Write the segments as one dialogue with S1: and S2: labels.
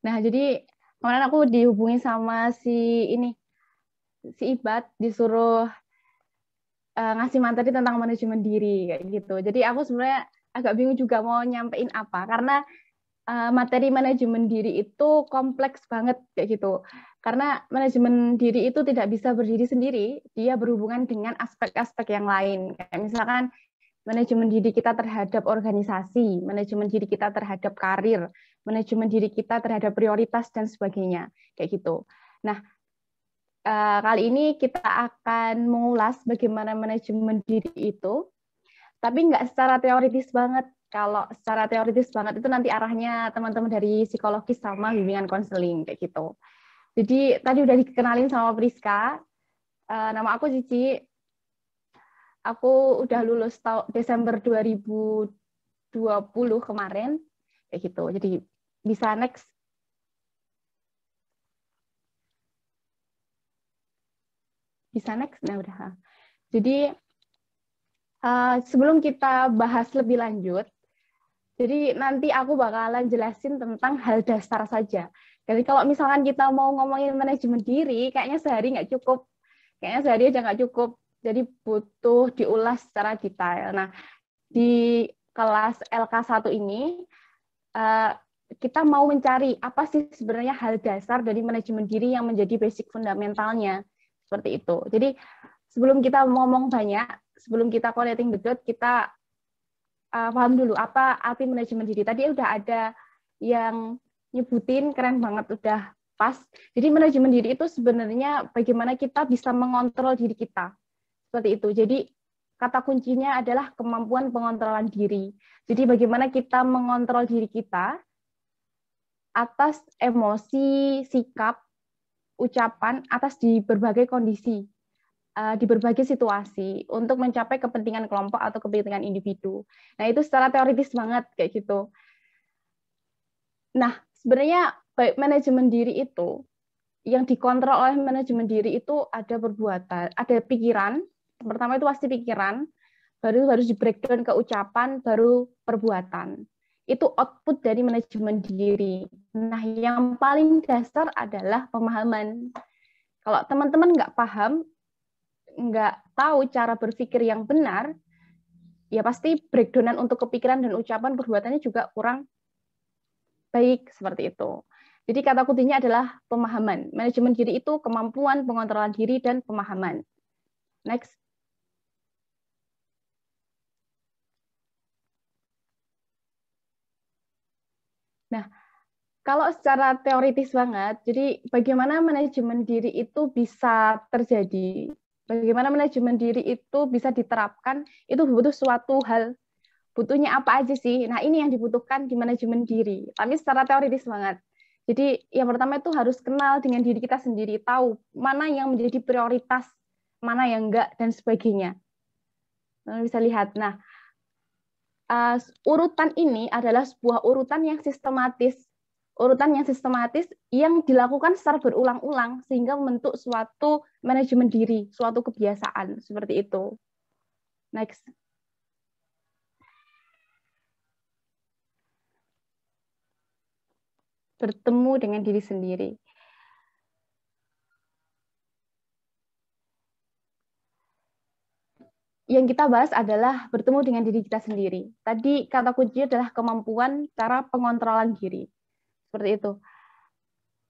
S1: Nah, jadi kemarin aku dihubungi sama si Ibad, disuruh ngasih materi tentang manajemen diri kayak gitu. Jadi aku sebenarnya agak bingung juga mau nyampein apa karena materi manajemen diri itu kompleks banget kayak gitu. Karena manajemen diri itu tidak bisa berdiri sendiri, dia berhubungan dengan aspek-aspek yang lain. Kayak misalkan manajemen diri kita terhadap organisasi, manajemen diri kita terhadap karir, manajemen diri kita terhadap prioritas dan sebagainya kayak gitu. Nah, kali ini kita akan mengulas bagaimana manajemen diri itu, tapi nggak secara teoritis banget. Kalau secara teoritis banget itu nanti arahnya teman-teman dari psikologis sama bimbingan konseling kayak gitu. Jadi tadi udah dikenalin sama Priska, nama aku Cici, aku udah lulus Desember 2020 kemarin kayak gitu. Jadi bisa next. Bisa next. Nah, udah. Jadi sebelum kita bahas lebih lanjut, jadi nanti aku bakalan jelasin tentang hal dasar saja. Jadi kalau misalkan kita mau ngomongin manajemen diri, kayaknya sehari nggak cukup. Kayaknya sehari aja nggak cukup. Jadi butuh diulas secara detail. Nah, di kelas LK1 ini, kita mau mencari apa sih sebenarnya hal dasar dari manajemen diri yang menjadi basic fundamentalnya. Seperti itu. Jadi sebelum kita ngomong banyak, sebelum kita connecting the dot, kita paham dulu apa arti manajemen diri. Tadi udah ada yang nyebutin, keren banget, udah pas. Jadi manajemen diri itu sebenarnya bagaimana kita bisa mengontrol diri kita. Seperti itu. Jadi kata kuncinya adalah kemampuan pengontrolan diri. Jadi bagaimana kita mengontrol diri kita atas emosi, sikap, ucapan, atas di berbagai kondisi, di berbagai situasi untuk mencapai kepentingan kelompok atau kepentingan individu. Nah, itu secara teoritis banget kayak gitu. Nah, sebenarnya manajemen diri itu yang dikontrol oleh manajemen diri itu ada perbuatan, ada pikiran. Pertama itu pasti pikiran, baru harus di breakdown ke ucapan, baru perbuatan. Itu output dari manajemen diri. Nah, yang paling dasar adalah pemahaman. Kalau teman-teman nggak paham, nggak tahu cara berpikir yang benar, ya pasti breakdownan untuk kepikiran dan ucapan perbuatannya juga kurang baik seperti itu. Jadi kata kuncinya adalah pemahaman. Manajemen diri itu kemampuan pengontrolan diri dan pemahaman. Next. Nah, kalau secara teoritis banget, jadi bagaimana manajemen diri itu bisa terjadi, bagaimana manajemen diri itu bisa diterapkan, itu butuh suatu hal. Butuhnya apa aja sih? Nah, ini yang dibutuhkan di manajemen diri. Tapi secara teoritis banget. Jadi, yang pertama itu harus kenal dengan diri kita sendiri, tahu mana yang menjadi prioritas, mana yang enggak, dan sebagainya. Nah, bisa lihat. Nah, urutan ini adalah sebuah urutan yang sistematis. Urutan yang sistematis yang dilakukan secara berulang-ulang sehingga membentuk suatu manajemen diri, suatu kebiasaan seperti itu. Next. Bertemu dengan diri sendiri. Yang kita bahas adalah bertemu dengan diri kita sendiri. Tadi kata kunci adalah kemampuan cara pengontrolan diri. Seperti itu.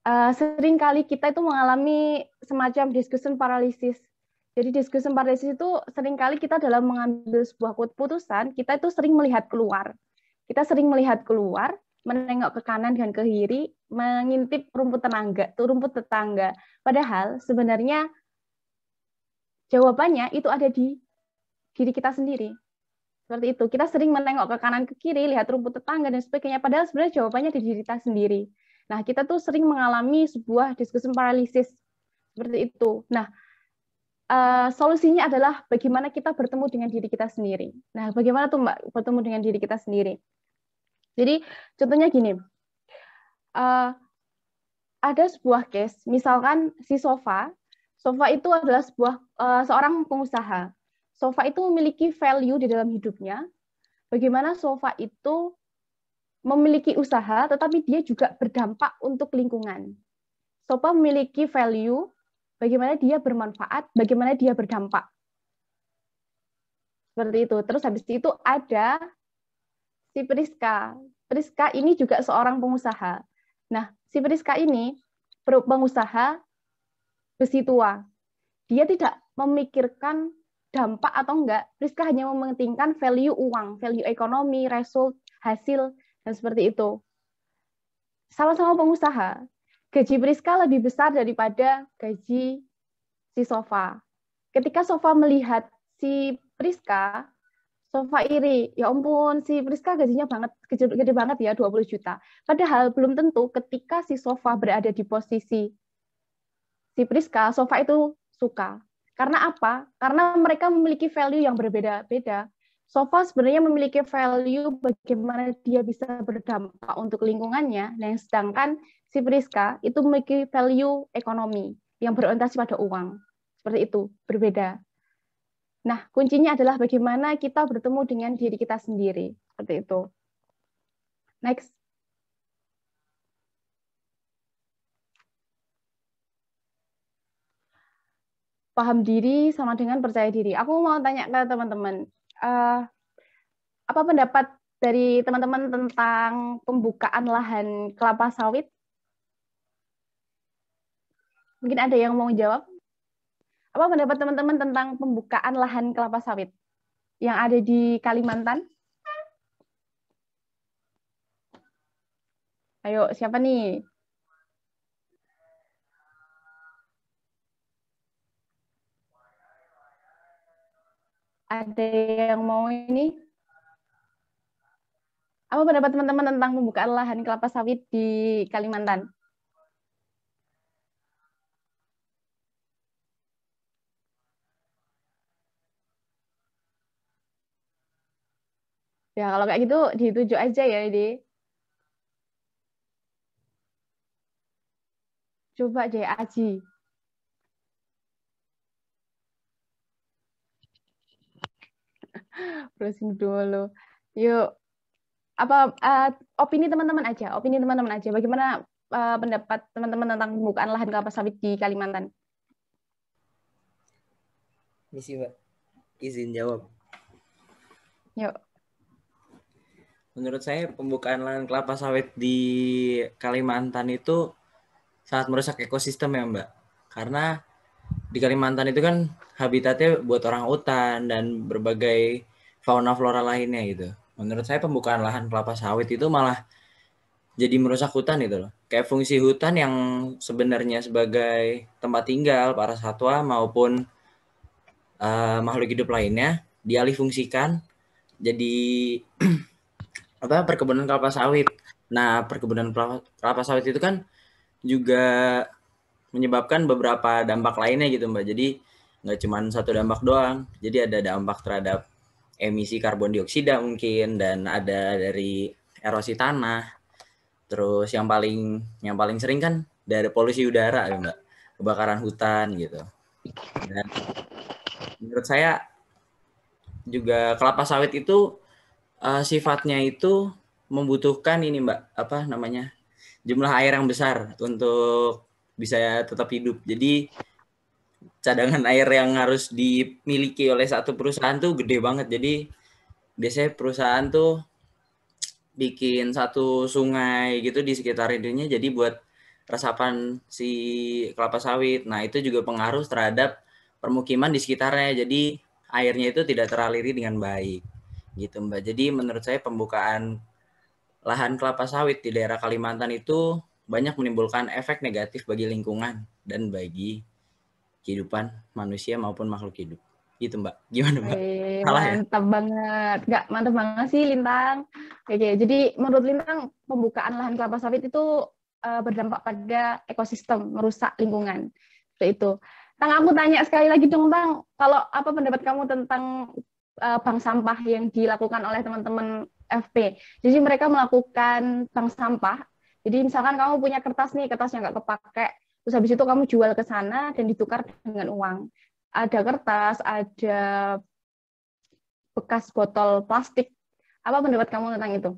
S1: Seringkali kita itu mengalami semacam discussion paralysis. Jadi discussion paralysis itu seringkali kita dalam mengambil sebuah keputusan, kita itu sering melihat keluar. Kita sering melihat keluar, menengok ke kanan dan ke kiri, mengintip rumput tetangga. Padahal sebenarnya jawabannya itu ada di diri kita sendiri. Seperti itu. Kita sering menengok ke kanan ke kiri, lihat rumput tetangga dan sebagainya. Padahal sebenarnya jawabannya di diri kita sendiri. Nah, kita tuh sering mengalami sebuah discussion paralysis seperti itu. Nah, solusinya adalah bagaimana kita bertemu dengan diri kita sendiri. Nah, bagaimana tuh Mbak bertemu dengan diri kita sendiri? Jadi, contohnya gini, ada sebuah case, misalkan si Sofa itu adalah seorang pengusaha. Sofa itu memiliki value di dalam hidupnya. Bagaimana Sofa itu memiliki usaha, tetapi dia juga berdampak untuk lingkungan. Sofa memiliki value, bagaimana dia bermanfaat, bagaimana dia berdampak. Seperti itu. Terus habis itu ada si Priska. Priska ini juga seorang pengusaha. Nah, si Priska ini pengusaha besi tua. Dia tidak memikirkan dampak atau enggak. Priska hanya mementingkan value uang, value ekonomi, result, hasil, dan seperti itu. Sama-sama pengusaha. Gaji Priska lebih besar daripada gaji si Sofa. Ketika Sofa melihat si Priska, Sofa iri, ya ampun, si Priska gajinya gede banget ya, 20 juta. Padahal belum tentu ketika si Sofa berada di posisi si Priska, Sofa itu suka. Karena apa? Karena mereka memiliki value yang berbeda-beda. Sofa sebenarnya memiliki value bagaimana dia bisa berdampak untuk lingkungannya, dan sedangkan si Priska itu memiliki value ekonomi yang berorientasi pada uang. Seperti itu, berbeda. Nah, kuncinya adalah bagaimana kita bertemu dengan diri kita sendiri. Seperti itu. Next. Paham diri sama dengan percaya diri. Aku mau tanya ke teman-teman, apa pendapat dari teman-teman tentang pembukaan lahan kelapa sawit? Mungkin ada yang mau jawab? Apa pendapat teman-teman tentang pembukaan lahan kelapa sawit yang ada di Kalimantan? Ayo, siapa nih? Ada yang mau ini? Apa pendapat teman-teman tentang pembukaan lahan kelapa sawit di Kalimantan? Ya, kalau kayak gitu dituju aja ya, Dede. Coba deh, Aji. Browsing dulu. Yuk, apa opini teman-teman aja? Opini teman-teman aja. Bagaimana pendapat teman-teman tentang pembukaan lahan kelapa sawit di Kalimantan?
S2: Misi, Mbak. Izin jawab.
S1: Yuk.
S2: Menurut saya pembukaan lahan kelapa sawit di Kalimantan itu sangat merusak ekosistem ya, Mbak. Karena di Kalimantan itu kan habitatnya buat orang hutan dan berbagai fauna flora lainnya gitu. Menurut saya pembukaan lahan kelapa sawit itu malah jadi merusak hutan gitu loh. Kayak fungsi hutan yang sebenarnya sebagai tempat tinggal para satwa maupun makhluk hidup lainnya dialih fungsikan jadi perkebunan kelapa sawit. Nah, perkebunan kelapa sawit itu kan juga menyebabkan beberapa dampak lainnya gitu, Mbak. Jadi nggak cuma satu dampak doang. Jadi ada dampak terhadap emisi karbon dioksida mungkin, dan ada dari erosi tanah. Terus yang paling sering kan dari polusi udara ya, Mbak. Kebakaran hutan gitu. Dan menurut saya juga kelapa sawit itu sifatnya itu membutuhkan ini, Mbak, jumlah air yang besar untuk bisa tetap hidup. Jadi cadangan air yang harus dimiliki oleh satu perusahaan tuh gede banget. Jadi biasanya perusahaan tuh bikin satu sungai gitu di sekitar idenya jadi buat resapan si kelapa sawit. Nah, itu juga pengaruh terhadap permukiman di sekitarnya. Jadi airnya itu tidak teraliri dengan baik. Gitu, Mbak. Jadi menurut saya pembukaan lahan kelapa sawit di daerah Kalimantan itu banyak menimbulkan efek negatif bagi lingkungan dan bagi kehidupan manusia maupun makhluk hidup. Gitu, Mbak. Gimana, Mbak? Salah ya?
S1: Mantap banget. Nggak, mantap banget sih, Lintang. Oke, jadi menurut Lintang, pembukaan lahan kelapa sawit itu berdampak pada ekosistem, merusak lingkungan. Seperti itu. Tang, aku tanya sekali lagi dong, Tang. Kalau apa pendapat kamu tentang bank sampah yang dilakukan oleh teman-teman FP? Jadi mereka melakukan bank sampah. Jadi misalkan kamu punya kertas nih, kertasnya nggak kepake, terus habis itu kamu jual ke sana dan ditukar dengan uang. Ada kertas, ada bekas botol plastik. Apa pendapat kamu tentang itu?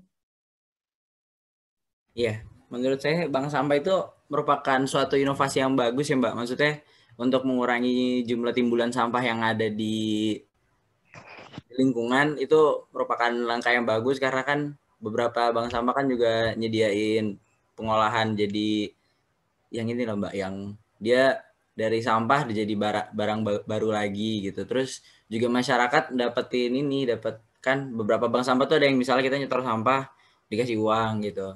S2: Iya, menurut saya bank sampah itu merupakan suatu inovasi yang bagus ya Mbak. Maksudnya untuk mengurangi jumlah timbulan sampah yang ada di lingkungan itu merupakan langkah yang bagus karena kan beberapa bank sampah kan juga nyediain pengolahan jadi yang ini loh Mbak, yang dia dari sampah jadi barang baru lagi gitu. Terus juga masyarakat dapetin ini, dapatkan beberapa bank sampah tuh ada yang misalnya kita nyetor sampah dikasih uang gitu.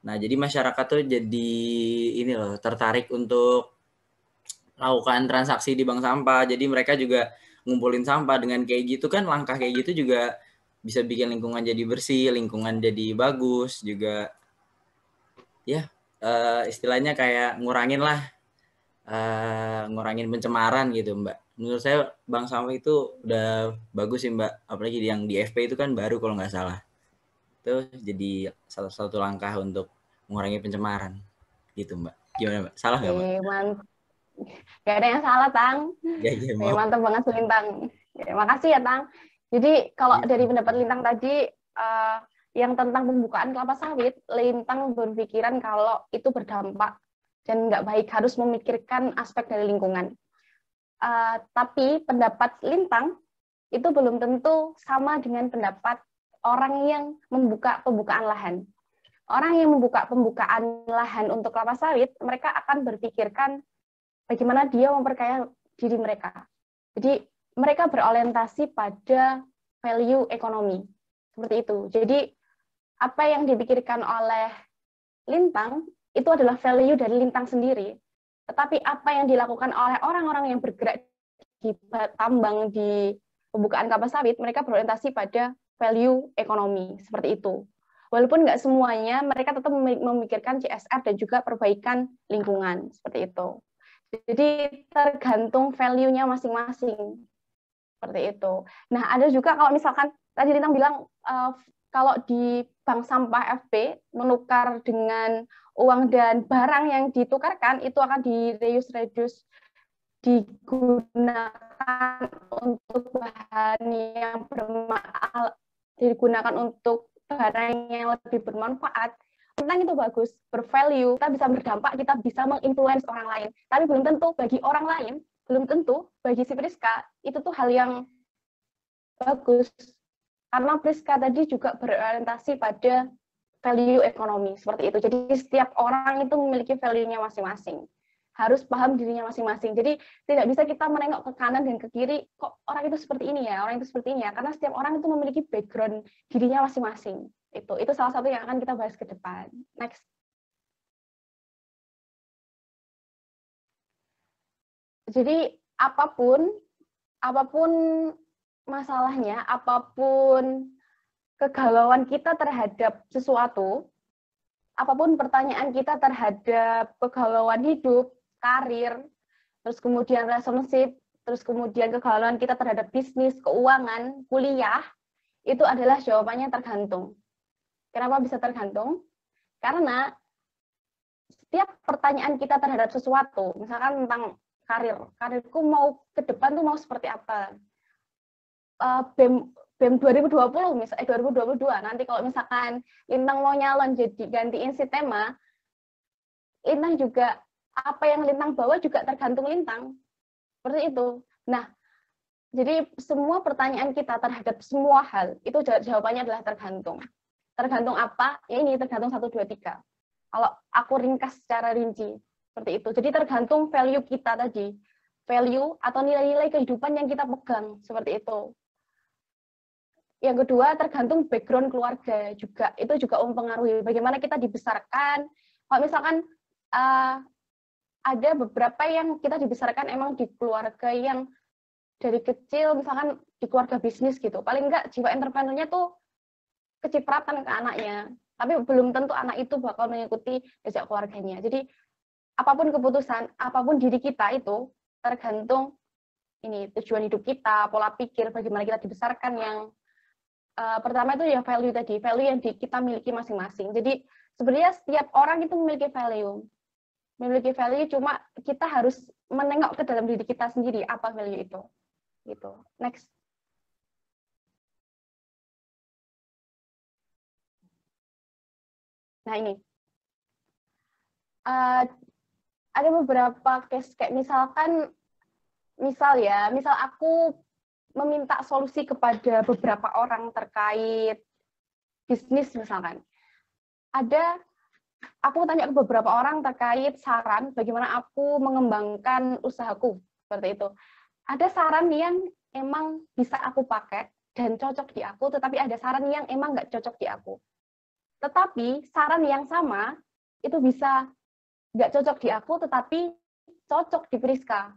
S2: Nah, jadi masyarakat tuh jadi ini loh, tertarik untuk lakukan transaksi di bank sampah. Jadi mereka juga ngumpulin sampah dengan kayak gitu kan, langkah kayak gitu juga bisa bikin lingkungan jadi bersih, lingkungan jadi bagus juga ya istilahnya kayak ngurangin lah ngurangin pencemaran gitu Mbak. Menurut saya bank sampah itu udah bagus sih Mbak. Apalagi yang di FP itu kan baru kalau nggak salah. Itu jadi salah satu langkah untuk mengurangi pencemaran gitu Mbak. Gimana Mbak? Salah nggak Mbak?
S1: Oke, gak ada yang salah, Tang.
S2: Ya, ya
S1: Oke,
S2: maaf.
S1: mantap banget Lintang. Oke, makasih ya, Tang. Jadi kalau dari pendapat Lintang tadi, yang tentang pembukaan kelapa sawit, Lintang berpikiran kalau itu berdampak dan nggak baik, harus memikirkan aspek dari lingkungan. Tapi pendapat Lintang itu belum tentu sama dengan pendapat orang yang membuka pembukaan lahan. Orang yang membuka pembukaan lahan untuk kelapa sawit, mereka akan berpikirkan bagaimana dia memperkaya diri mereka. Jadi mereka berorientasi pada value ekonomi. Seperti itu. Jadi apa yang dipikirkan oleh Lintang itu adalah value dari Lintang sendiri. Tetapi apa yang dilakukan oleh orang-orang yang bergerak di tambang di pembukaan kelapa sawit, mereka berorientasi pada value ekonomi. Seperti itu. Walaupun nggak semuanya, mereka tetap memikirkan CSR dan juga perbaikan lingkungan. Seperti itu. Jadi tergantung value-nya masing-masing. Seperti itu. Nah, ada juga kalau misalkan tadi Lintang bilang kalau di bank sampah FP menukar dengan uang dan barang yang ditukarkan itu akan di reuse digunakan untuk bahan yang digunakan untuk barang yang lebih bermanfaat, tentang itu bagus, bervalue, kita bisa berdampak, kita bisa menginfluence orang lain. Tapi belum tentu bagi orang lain, belum tentu bagi si Priska itu tuh hal yang bagus. Karena Priska tadi juga berorientasi pada value ekonomi, seperti itu. Jadi setiap orang itu memiliki value-nya masing-masing. Harus paham dirinya masing-masing. Jadi tidak bisa kita menengok ke kanan dan ke kiri, kok orang itu seperti ini ya, orang itu seperti ini ya. Karena setiap orang itu memiliki background dirinya masing-masing. Itu salah satu yang akan kita bahas ke depan. Next. Jadi apapun masalahnya, apapun kegalauan kita terhadap sesuatu, apapun pertanyaan kita terhadap kegalauan hidup, karir, terus kemudian relationship, terus kemudian kegalauan kita terhadap bisnis, keuangan, kuliah, itu adalah jawabannya tergantung. Kenapa bisa tergantung? Karena setiap pertanyaan kita terhadap sesuatu, misalkan tentang karirku mau ke depan tuh mau seperti apa? BEM 2020 misalnya 2022 nanti kalau misalkan Lintang mau nyalon jadi gantiin si tema, Lintang juga apa yang Lintang bawa juga tergantung Lintang. Seperti itu. Nah, jadi semua pertanyaan kita terhadap semua hal itu jawabannya adalah tergantung. Tergantung apa? Ya ini tergantung 1 2 3. Kalau aku ringkas secara rinci seperti itu. Jadi tergantung value kita tadi. Value atau nilai-nilai kehidupan yang kita pegang seperti itu. Yang kedua, tergantung background keluarga juga. Itu juga mempengaruhi bagaimana kita dibesarkan. Kalau misalkan ada beberapa yang kita dibesarkan emang di keluarga yang dari kecil, misalkan di keluarga bisnis gitu. Paling enggak jiwa entrepreneurnya tuh kecipratan ke anaknya. Tapi belum tentu anak itu bakal mengikuti jejak keluarganya. Jadi apapun keputusan, apapun diri kita itu tergantung ini tujuan hidup kita, pola pikir, bagaimana kita dibesarkan yang pertama itu ya value tadi, value yang kita miliki masing-masing. Jadi sebenarnya setiap orang itu memiliki value, cuma kita harus menengok ke dalam diri kita sendiri apa value itu. Gitu. Next. Nah ini, ada beberapa case kayak misal aku meminta solusi kepada beberapa orang terkait bisnis misalkan. Aku tanya ke beberapa orang terkait saran bagaimana aku mengembangkan usahaku, seperti itu. Ada saran yang emang bisa aku pakai dan cocok di aku, tetapi ada saran yang emang nggak cocok di aku. Tetapi saran yang sama itu bisa nggak cocok di aku, tetapi cocok di Priska.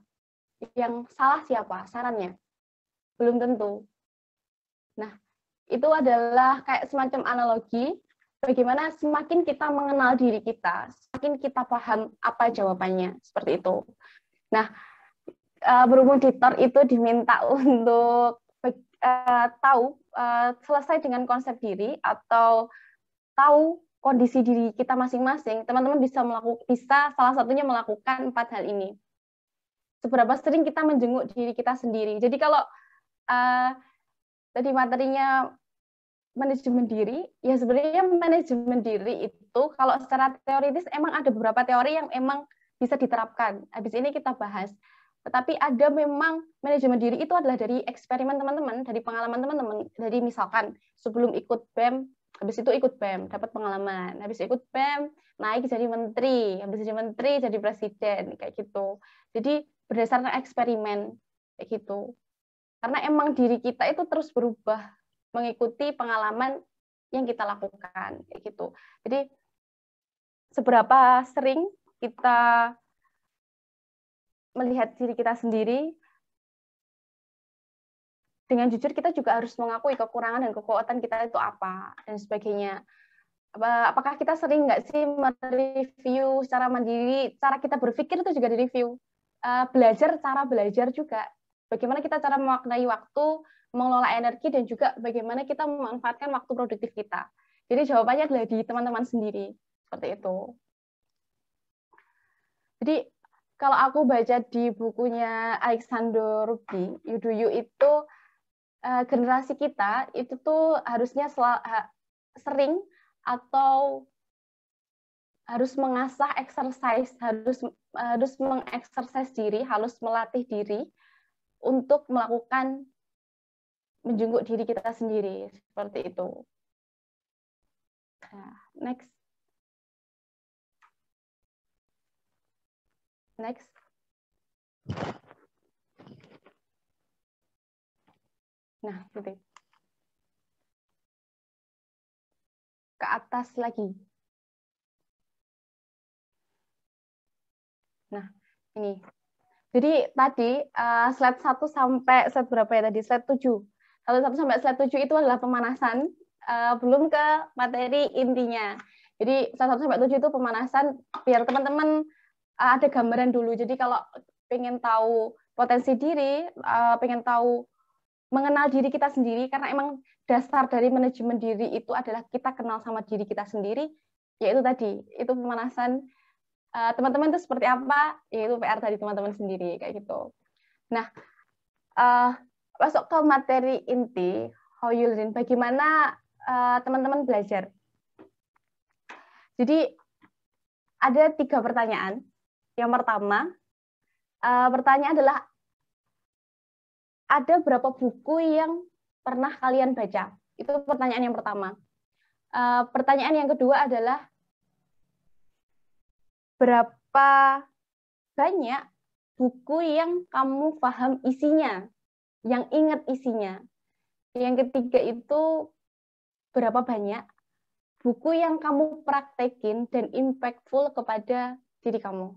S1: Yang salah siapa? Sarannya? Belum tentu. Nah, itu adalah kayak semacam analogi, bagaimana semakin kita mengenal diri kita, semakin kita paham apa jawabannya, seperti itu. Nah, berhubung tutor itu diminta untuk selesai dengan konsep diri atau tahu kondisi diri kita masing-masing, teman-teman bisa salah satunya melakukan 4 hal ini. Seberapa sering kita menjenguk diri kita sendiri. Jadi kalau tadi materinya manajemen diri, ya sebenarnya manajemen diri itu kalau secara teoritis emang ada beberapa teori yang emang bisa diterapkan. Habis ini kita bahas. Tetapi ada memang manajemen diri itu adalah dari eksperimen teman-teman, dari pengalaman teman-teman. Jadi misalkan sebelum ikut BEM, habis itu ikut BEM, dapat pengalaman. Habis ikut BEM, naik jadi menteri. Habis jadi menteri, jadi presiden. Kayak gitu. Jadi berdasarkan eksperimen. Kayak gitu. Karena emang diri kita itu terus berubah mengikuti pengalaman yang kita lakukan. Kayak gitu. Jadi seberapa sering kita melihat diri kita sendiri, dengan jujur kita juga harus mengakui kekurangan dan kekuatan kita itu apa, dan sebagainya. Apakah kita sering nggak sih mereview secara mandiri, cara kita berpikir itu juga direview. Cara belajar juga. Bagaimana kita cara memaknai waktu, mengelola energi, dan juga bagaimana kita memanfaatkan waktu produktif kita. Jadi jawabannya adalah di teman-teman sendiri. Seperti itu. Jadi kalau aku baca di bukunya Alexander Rubin, You Do You itu generasi kita itu tuh harusnya sering atau harus mengasah exercise, harus mengeksersis diri, harus melatih diri untuk melakukan menjenguk diri kita sendiri, seperti itu. Nah, next. Nah, gitu. Ke atas lagi. Nah, ini. Jadi tadi slide 1 sampai slide berapa ya tadi? Slide 7. 1 sampai slide 7 itu adalah pemanasan, belum ke materi intinya. Jadi slide 1 sampai 7 itu pemanasan biar teman-teman ada gambaran dulu. Jadi kalau pengen tahu potensi diri, pengen tahu mengenal diri kita sendiri, karena emang dasar dari manajemen diri itu adalah kita kenal sama diri kita sendiri, yaitu tadi, itu pemanasan. Teman-teman itu seperti apa, yaitu PR dari teman-teman sendiri, kayak gitu. Nah, masuk ke materi inti, how you learn, bagaimana teman-teman belajar. Jadi, ada 3 pertanyaan. Yang pertama, pertanyaan adalah, ada berapa buku yang pernah kalian baca? Itu pertanyaan yang pertama. Pertanyaan yang kedua adalah, berapa banyak buku yang kamu paham isinya, yang ingat isinya? Yang ketiga itu, berapa banyak buku yang kamu praktekin dan impactful kepada diri kamu?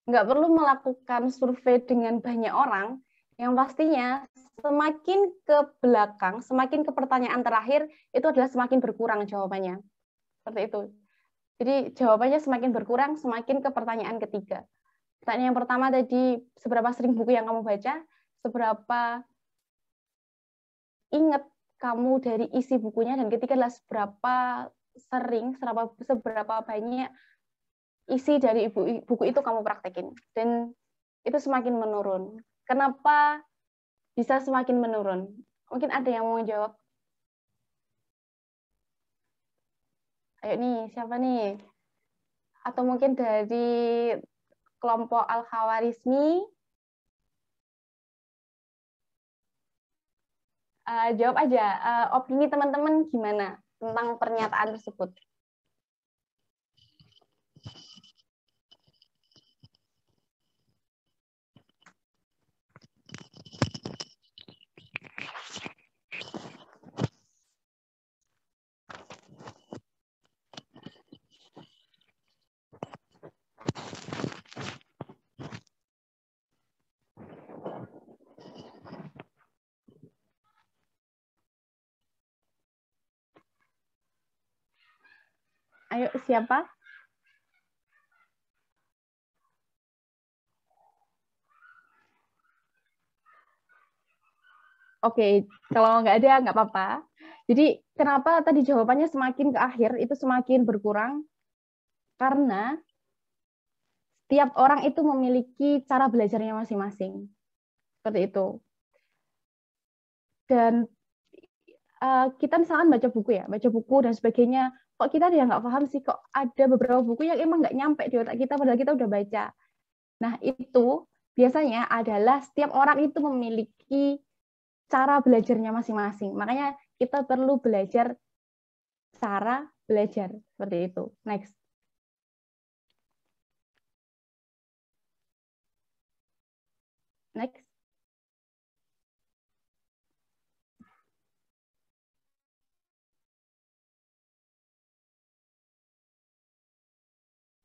S1: Nggak perlu melakukan survei dengan banyak orang, yang pastinya semakin ke belakang, semakin ke pertanyaan terakhir, itu adalah semakin berkurang jawabannya. Seperti itu. Jadi jawabannya semakin berkurang, semakin ke pertanyaan ketiga. Pertanyaan yang pertama tadi, seberapa sering buku yang kamu baca, seberapa ingat kamu dari isi bukunya, dan ketiga adalah seberapa sering, seberapa banyak isi dari buku itu kamu praktekin. Dan itu semakin menurun. Kenapa bisa semakin menurun? Mungkin ada yang mau jawab? Ayo nih, siapa nih? Atau mungkin dari kelompok Al-Khawarizmi? Jawab aja, opini teman-teman gimana tentang pernyataan tersebut? Ayo, siapa? Oke, kalau nggak ada, nggak apa-apa. Jadi, kenapa tadi jawabannya semakin ke akhir, itu semakin berkurang? Karena setiap orang itu memiliki cara belajarnya masing-masing. Seperti itu. Dan kita misalkan baca buku ya, baca buku dan sebagainya, kok kita dia nggak paham sih, kok ada beberapa buku yang emang nggak nyampe di otak kita, padahal kita udah baca. Nah, itu biasanya adalah setiap orang itu memiliki cara belajarnya masing-masing. Makanya kita perlu belajar cara belajar seperti itu. Next. Next.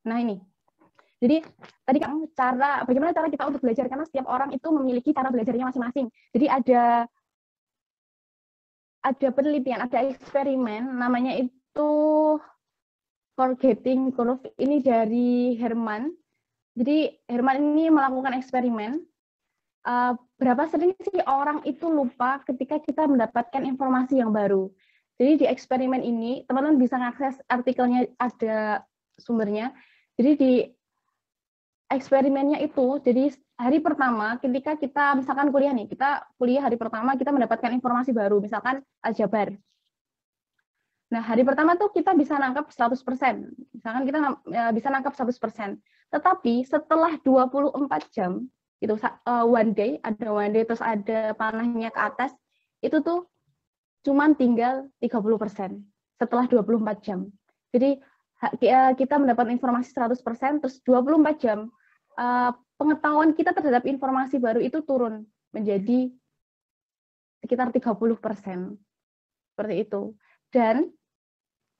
S1: Nah, ini. Jadi tadi kan bagaimana cara kita untuk belajar, karena setiap orang itu memiliki cara belajarnya masing-masing. Jadi ada penelitian, ada eksperimen namanya itu forgetting curve, ini dari Herman. Jadi Herman ini melakukan eksperimen. Berapa sering sih orang itu lupa ketika kita mendapatkan informasi yang baru. Jadi di eksperimen ini teman-teman bisa mengakses artikelnya, ada sumbernya. Jadi di eksperimennya itu, jadi hari pertama ketika kita misalkan kuliah nih, kita kuliah hari pertama kita mendapatkan informasi baru, misalkan aljabar. Nah, hari pertama tuh kita bisa nangkap 100%. Misalkan kita bisa nangkap 100%. Tetapi setelah 24 jam, itu one day terus ada panahnya ke atas, itu tuh cuman tinggal 30% setelah 24 jam. Jadi kita mendapat informasi 100%, terus 24 jam pengetahuan kita terhadap informasi baru itu turun menjadi sekitar 30%. Seperti itu. Dan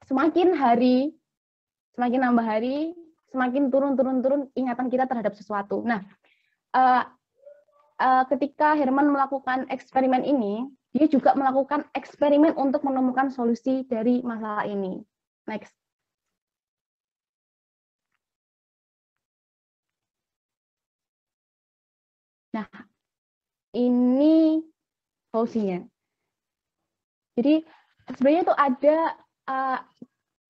S1: semakin nambah hari, semakin turun ingatan kita terhadap sesuatu. Nah, ketika Herman melakukan eksperimen ini, dia juga melakukan eksperimen untuk menemukan solusi dari masalah ini. Next. Nah, ini solusinya. Jadi sebenarnya itu ada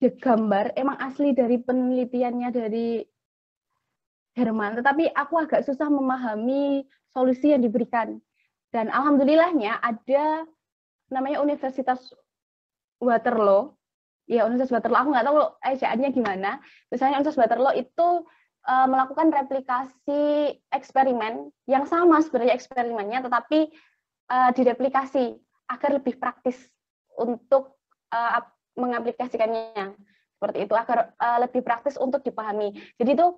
S1: gambar, emang asli dari penelitiannya dari Herman, tetapi aku agak susah memahami solusi yang diberikan. Dan alhamdulillahnya ada namanya Universitas Waterloo. Ya, Universitas Waterloo, aku nggak tahu ejaannya gimana. Misalnya Universitas Waterloo itu melakukan replikasi eksperimen yang sama sebenarnya eksperimennya, tetapi direplikasi agar lebih praktis untuk mengaplikasikannya. Seperti itu, agar lebih praktis untuk dipahami. Jadi itu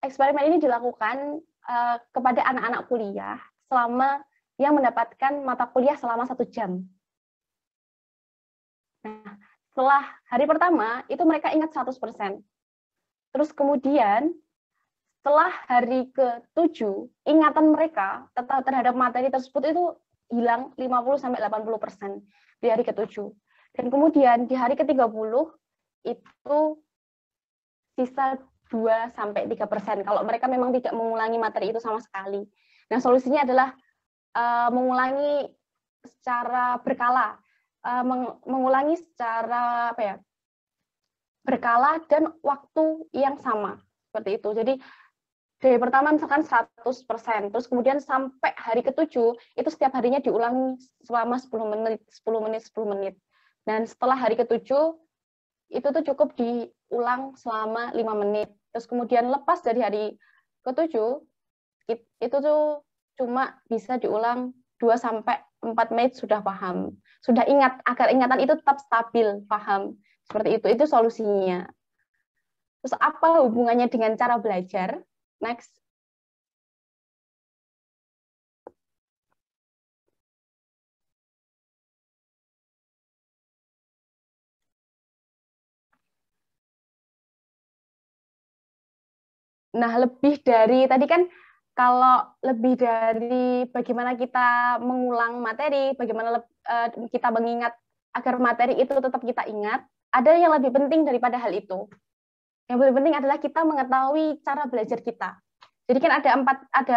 S1: eksperimen ini dilakukan kepada anak-anak kuliah yang mendapatkan mata kuliah selama 1 jam. Nah, setelah hari pertama, itu mereka ingat 100%. Terus kemudian, setelah hari ke-7, ingatan mereka terhadap materi tersebut itu hilang 50-80% di hari ke-7. Dan kemudian di hari ke-30, itu sisa 2-3% kalau mereka memang tidak mengulangi materi itu sama sekali. Nah, solusinya adalah mengulangi secara berkala, mengulangi secara berkala dan waktu yang sama, seperti itu. Jadi dari pertama misalkan 100%, terus kemudian sampai hari ke-7 itu setiap harinya diulangi selama 10 menit. Dan setelah hari ke-7 itu tuh cukup ulang selama 5 menit. Terus kemudian lepas dari hari ke-7, itu tuh cuma bisa diulang 2-4 menit sudah paham. Sudah ingat, agar ingatan itu tetap stabil, paham. Seperti itu solusinya. Terus apa hubungannya dengan cara belajar? Next. Nah, lebih dari tadi kan kalau lebih dari bagaimana kita mengulang materi, bagaimana kita mengingat agar materi itu tetap kita ingat, ada yang lebih penting daripada hal itu. Yang lebih penting adalah kita mengetahui cara belajar kita. Jadi kan ada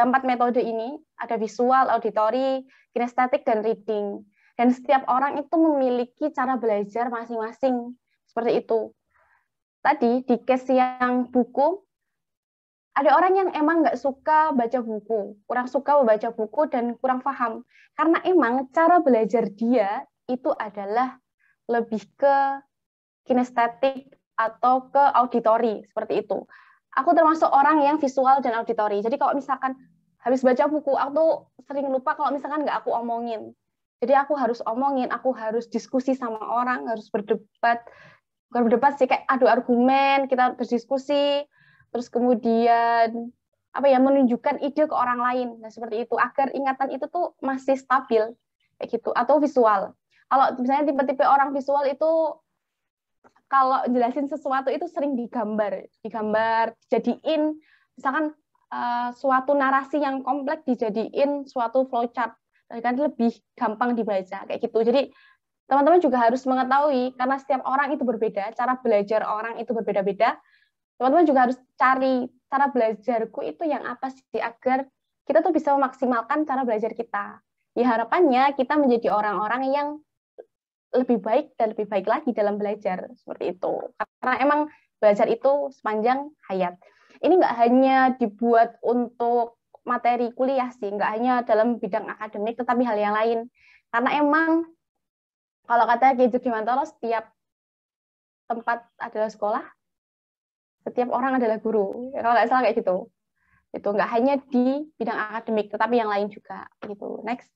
S1: empat metode ini, ada visual, auditory, kinestetik, dan reading. Dan setiap orang itu memiliki cara belajar masing-masing. Seperti itu. Tadi di case yang buku, ada orang yang emang nggak suka baca buku, kurang suka membaca buku dan kurang paham. Karena emang cara belajar dia itu adalah lebih ke kinestetik atau ke auditori, seperti itu. Aku termasuk orang yang visual dan auditori. Jadi kalau misalkan habis baca buku, aku tuh sering lupa kalau misalkan nggak aku omongin. Jadi aku harus omongin, aku harus diskusi sama orang, harus berdebat. Bukan berdebat sih, kayak adu argumen, kita berdiskusi, terus kemudian menunjukkan ide ke orang lain. Nah, seperti itu agar ingatan itu tuh masih stabil kayak gitu. Atau visual. Kalau misalnya tipe-tipe orang visual itu kalau jelasin sesuatu itu sering digambar, dijadiin misalkan suatu narasi yang kompleks dijadiin suatu flowchart, kan lebih gampang dibaca kayak gitu. Jadi teman-teman juga harus mengetahui karena setiap orang itu berbeda, cara belajar orang itu berbeda-beda. Teman-teman juga harus cari cara belajarku itu yang apa sih agar kita tuh bisa memaksimalkan cara belajar kita. Ya harapannya kita menjadi orang-orang yang lebih baik dan lebih baik lagi dalam belajar seperti itu. Karena emang belajar itu sepanjang hayat. Ini nggak hanya dibuat untuk materi kuliah sih, nggak hanya dalam bidang akademik, tetapi hal yang lain. Karena emang kalau kata Ki Jogimantoro, setiap tempat adalah sekolah, setiap orang adalah guru. Ya, kalau nggak salah kayak gitu. Itu nggak hanya di bidang akademik, tetapi yang lain juga. Gitu. Next.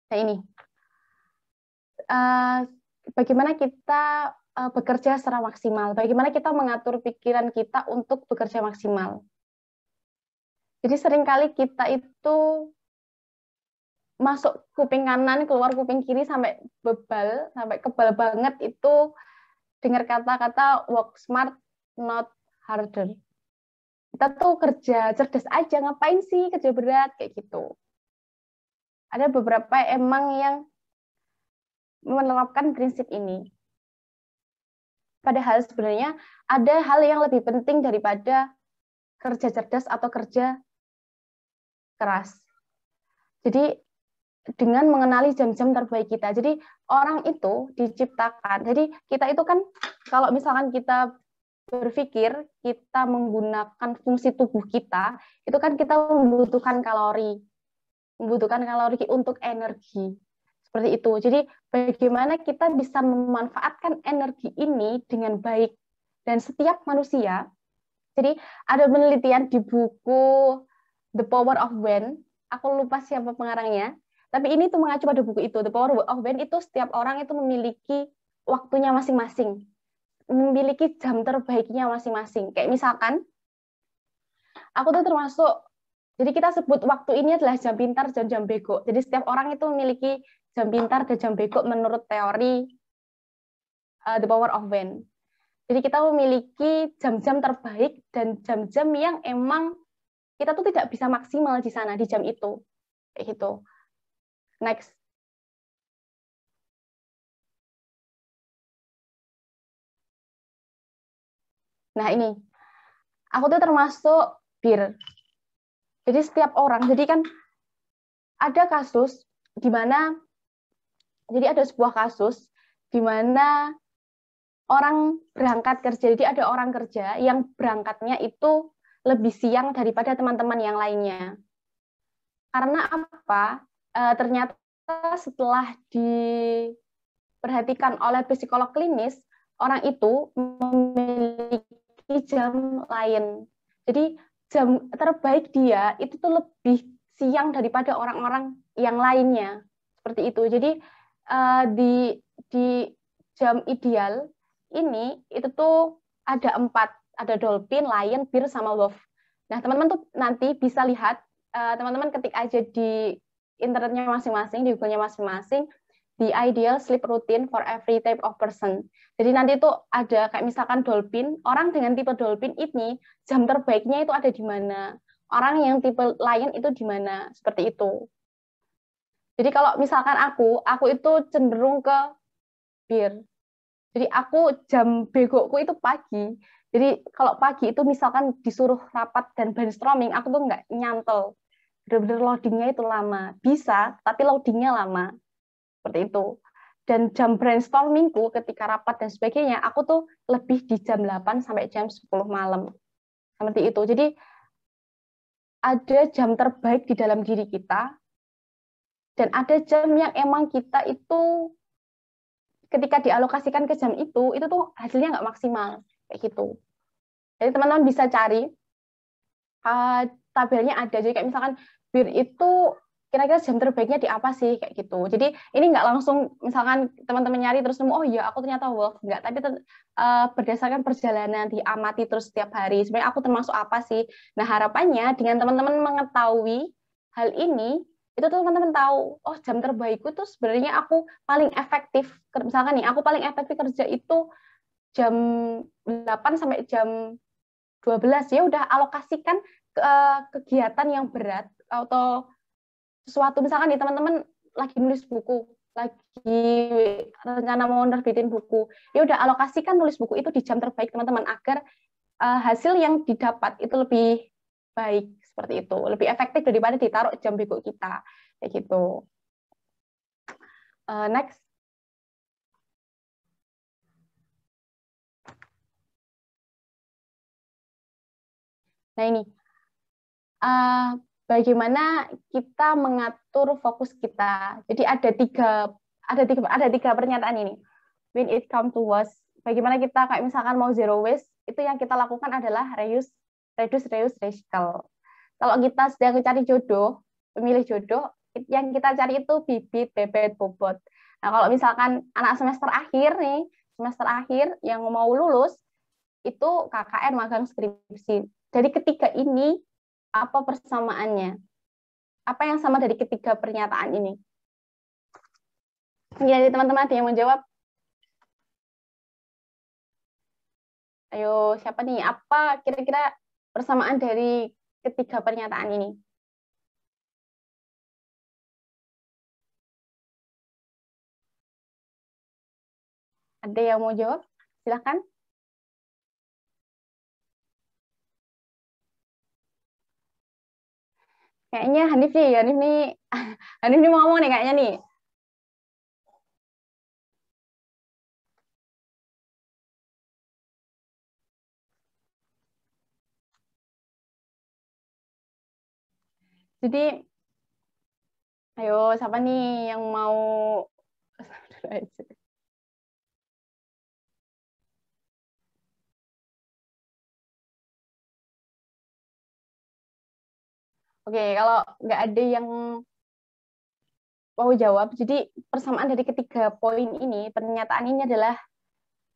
S1: Nah ini, bagaimana kita bekerja secara maksimal, bagaimana kita mengatur pikiran kita untuk bekerja maksimal. Jadi seringkali kita itu masuk kuping kanan, keluar kuping kiri sampai bebal, sampai kebal banget itu dengar kata-kata work smart, not harder. Kita tuh kerja cerdas aja, ngapain sih kerja berat, kayak gitu. Ada beberapa emang yang menerapkan prinsip ini. Padahal sebenarnya ada hal yang lebih penting daripada kerja cerdas atau kerja keras. Jadi dengan mengenali jam-jam terbaik kita. Jadi orang itu diciptakan. Jadi kita itu kan kalau misalkan kita berpikir kita menggunakan fungsi tubuh kita, itu kan kita membutuhkan kalori untuk energi. Seperti itu. Jadi bagaimana kita bisa memanfaatkan energi ini dengan baik. Dan setiap manusia, jadi ada penelitian di buku The Power of When, aku lupa siapa pengarangnya, tapi ini tuh mengacu pada buku itu. The Power of When itu setiap orang itu memiliki waktunya masing-masing, memiliki jam terbaiknya masing-masing. Kayak misalkan, aku tuh termasuk, jadi kita sebut waktu ini adalah jam pintar dan jam bego. Jadi setiap orang itu memiliki jam pintar dan jam bego menurut teori The Power of When. Jadi kita memiliki jam-jam terbaik dan jam-jam yang emang kita tuh tidak bisa maksimal di sana, di jam itu. Kayak gitu. Next. Nah ini, aku tuh termasuk bir. Jadi setiap orang, jadi kan ada kasus di mana, jadi ada sebuah kasus di mana orang berangkat kerja. Jadi ada orang kerja yang berangkatnya itu lebih siang daripada teman-teman yang lainnya. Karena apa? Ternyata setelah diperhatikan oleh psikolog klinis, orang itu memiliki jam lain. Jadi jam terbaik dia itu tuh lebih siang daripada orang-orang yang lainnya. Seperti itu. Jadi di jam ideal ini itu tuh ada 4, ada dolphin, lion, bear, sama wolf. Nah, teman-teman tuh nanti bisa lihat, teman-teman ketik aja di internetnya masing-masing, di Google-nya masing-masing, the ideal sleep routine for every type of person. Jadi nanti itu ada kayak misalkan dolphin, orang dengan tipe dolphin ini jam terbaiknya itu ada di mana, orang yang tipe lion itu di mana, seperti itu. Jadi kalau misalkan aku itu cenderung ke bear. Jadi aku jam begoku itu pagi. Jadi kalau pagi itu misalkan disuruh rapat dan brainstorming, aku tuh nggak nyantol. Bener-bener loadingnya itu lama. Bisa, tapi loadingnya lama. Seperti itu. Dan jam brainstormingku ketika rapat dan sebagainya, aku tuh lebih di jam 8 sampai jam 10 malam. Seperti itu. Jadi ada jam terbaik di dalam diri kita, dan ada jam yang emang kita itu ketika dialokasikan ke jam itu tuh hasilnya nggak maksimal. Kayak gitu. Jadi teman-teman bisa cari, tabelnya ada. Jadi kayak misalkan bir itu kira-kira jam terbaiknya di apa sih, kayak gitu. Jadi ini nggak langsung misalkan teman-teman nyari terus nemu, oh iya aku ternyata wolf, nggak, tapi berdasarkan perjalanan, diamati terus setiap hari. Sebenarnya aku termasuk apa sih? Nah, harapannya dengan teman-teman mengetahui hal ini, itu tuh teman-teman tahu, oh jam terbaikku tuh sebenarnya aku paling efektif. Misalkan nih, aku paling efektif kerja itu jam 8 sampai jam 12, ya udah alokasikan ke kegiatan yang berat atau sesuatu. Misalkan nih teman-teman lagi nulis buku, lagi rencana mau nerbitin buku, ya udah alokasikan nulis buku itu di jam terbaik teman-teman agar hasil yang didapat itu lebih baik, seperti itu, lebih efektif daripada ditaruh jam bego kita, kayak gitu. Next. Nah ini, bagaimana kita mengatur fokus kita. Jadi ada tiga pernyataan ini. When it comes to waste, bagaimana kita kayak misalkan mau zero waste, itu yang kita lakukan adalah reuse, recycle. Kalau kita sedang mencari jodoh, pemilih jodoh, yang kita cari itu bibit, bebet, bobot. Nah, kalau misalkan anak semester akhir nih, semester akhir yang mau lulus, itu KKN, magang, skripsi. Jadi ketiga ini, apa persamaannya? Apa yang sama dari ketiga pernyataan ini? Jadi teman-teman ada yang menjawab? Ayo, siapa nih? Apa kira-kira persamaan dari ketiga pernyataan ini? Ada yang mau jawab? Silahkan. Kayaknya Hanif nih mau ngomong nih kayaknya nih. Jadi, ayo siapa nih yang mau? Oke, kalau nggak ada yang mau jawab, jadi persamaan dari ketiga poin ini, pernyataan ini adalah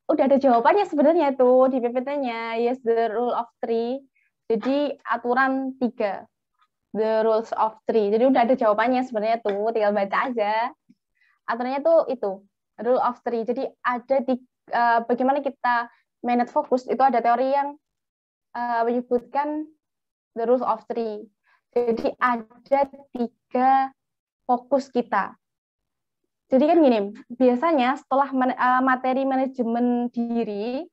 S1: udah ada jawabannya sebenarnya tuh di PPT-nya. Yes, the rule of three. Jadi aturan 3, the rules of three. Jadi udah ada jawabannya sebenarnya tuh, tinggal baca aja. Aturannya tuh itu, rule of three. Jadi ada bagaimana kita manage fokus, itu ada teori yang menyebutkan the rule of three. Jadi ada 3 fokus kita. Jadi kan gini, biasanya setelah materi manajemen diri,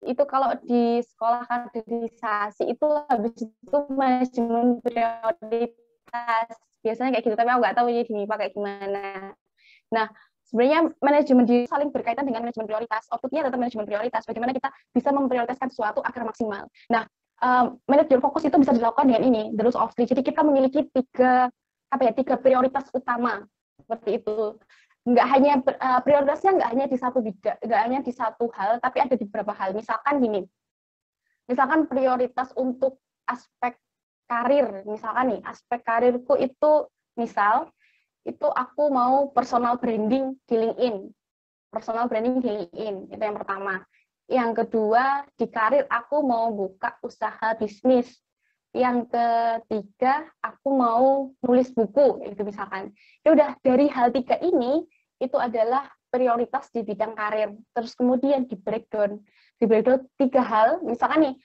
S1: itu kalau di sekolah kaderisasi itu habis itu manajemen prioritas. Biasanya kayak gitu, tapi aku nggak tahu ya di MIPA kayak gimana. Nah, sebenarnya manajemen diri saling berkaitan dengan manajemen prioritas. Outputnya tetap manajemen prioritas. Bagaimana kita bisa memprioritaskan sesuatu agar maksimal. Nah, manajemen fokus itu bisa dilakukan dengan ini, the rules of three. Jadi kita memiliki tiga prioritas utama seperti itu. Nggak hanya prioritasnya nggak hanya di satu bidang, nggak hanya di satu hal, tapi ada di beberapa hal. Misalkan gini, misalkan prioritas untuk aspek karir, misalkan nih aspek karirku itu misal itu aku mau personal branding di LinkedIn. Personal branding di LinkedIn, itu yang pertama. Yang kedua, di karir aku mau buka usaha bisnis. Yang ketiga, aku mau nulis buku, itu misalkan. Ya udah, dari hal tiga ini, itu adalah prioritas di bidang karir. Terus kemudian di breakdown tiga hal, misalkan nih,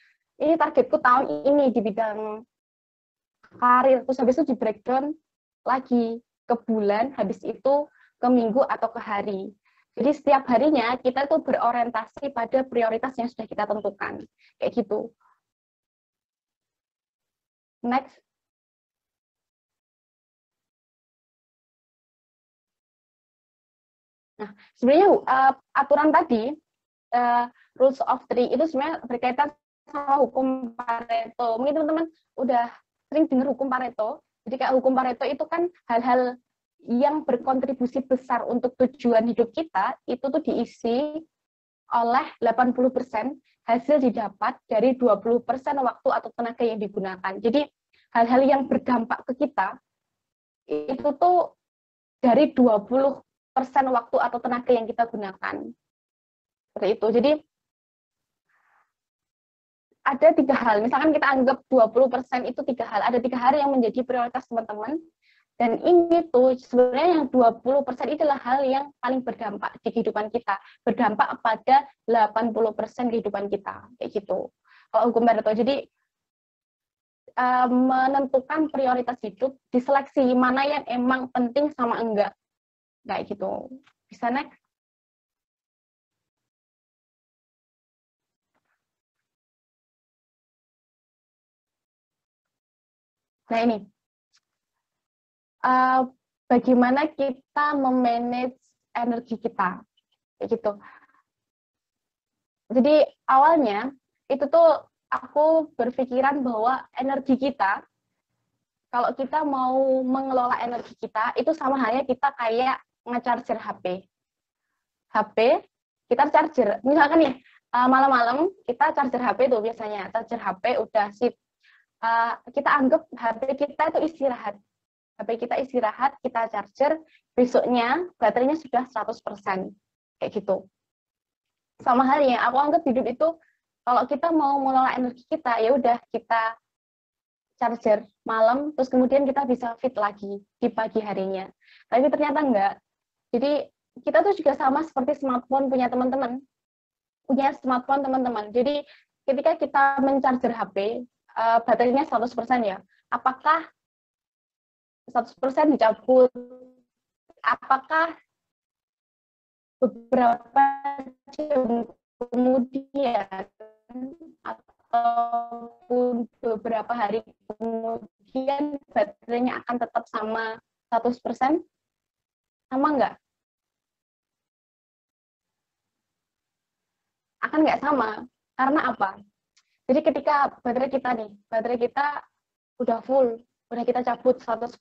S1: ini targetku tahun ini di bidang karir, terus habis itu di breakdown lagi ke bulan, habis itu ke minggu atau ke hari. Jadi setiap harinya kita tuh berorientasi pada prioritas yang sudah kita tentukan. Kayak gitu. Next. Nah, sebenarnya aturan tadi, rules of three, itu sebenarnya berkaitan sama hukum Pareto. Mungkin teman-teman udah sering dengar hukum Pareto. Jadi kayak hukum Pareto itu kan hal-hal yang berkontribusi besar untuk tujuan hidup kita, itu tuh diisi oleh 80% hasil didapat dari 20% waktu atau tenaga yang digunakan. Jadi hal-hal yang berdampak ke kita, itu tuh dari 20% waktu atau tenaga yang kita gunakan. Seperti itu. Jadi ada tiga hal, misalkan kita anggap 20% itu tiga hal, ada tiga hal yang menjadi prioritas teman-teman, dan ini tuh sebenarnya yang 20% itulah hal yang paling berdampak di kehidupan kita, berdampak pada 80% kehidupan kita, kayak gitu. Kalau hukum Pareto, jadi menentukan prioritas hidup, diseleksi mana yang emang penting sama enggak, kayak gitu. Bisa next? Nah ini, bagaimana kita memanage energi kita, kayak gitu. Jadi awalnya itu tuh aku berpikiran bahwa energi kita, kalau kita mau mengelola energi kita, itu sama halnya kita kayak nge-charger HP. HP, kita charger, misalkan nih, malam-malam kita charger HP tuh biasanya, charger HP udah sip. Kita anggap HP kita itu istirahat. HP kita istirahat, kita charger, besoknya baterainya sudah 100%. Kayak gitu. Sama halnya, aku anggap hidup itu, kalau kita mau mengelola energi kita, ya udah kita charger malam, terus kemudian kita bisa fit lagi di pagi harinya. Tapi ternyata enggak. Jadi kita tuh juga sama seperti smartphone punya teman-teman. Punya smartphone teman-teman. Jadi ketika kita men-charger HP, baterainya 100% ya. Apakah 100% dicabut? Apakah beberapa jam kemudian ataupun beberapa hari kemudian baterainya akan tetap sama 100%? Sama enggak? Akan nggak sama. Karena apa? Jadi ketika baterai kita udah full, udah kita cabut 100%,